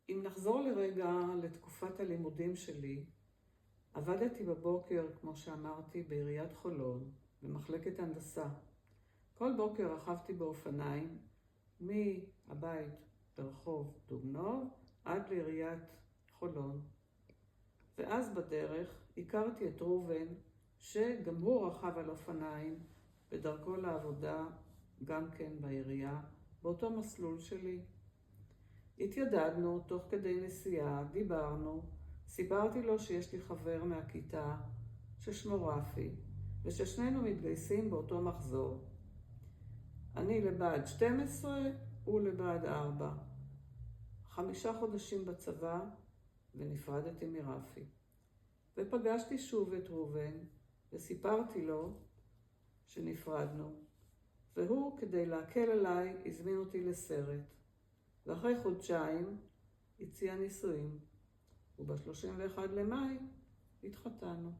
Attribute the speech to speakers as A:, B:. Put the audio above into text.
A: אם נחזור לרגע לתקופת הלימודים שלי, עבדתי בבוקר, כמו שאמרתי, בעיריית חולון, במחלקת הנדסה. כל בוקר רכבתי באופניים מהבית ברחוב דובנוב עד לעיריית חולון. ואז בדרך הכרתי את ראובן, שגם הוא רכב על אופניים בדרכו לעבודה, גם כן בעירייה, באותו מסלול שלי. התיידדנו תוך כדי נסיעה, דיברנו, סיפרתי לו שיש לי חבר מהכיתה ששמו רפי, וששנינו מתגייסים באותו מחזור. אני לבה"ד 12, הוא לבה"ד 4. 5 חודשים בצבא, ונפרדתי מרפי. ופגשתי שוב את ראובן, וסיפרתי לו שנפרדנו. והוא, כדי להקל עליי, הזמין אותי לסרט. ואחרי חודשיים הציע נישואים, וב-31 למאי התחתנו.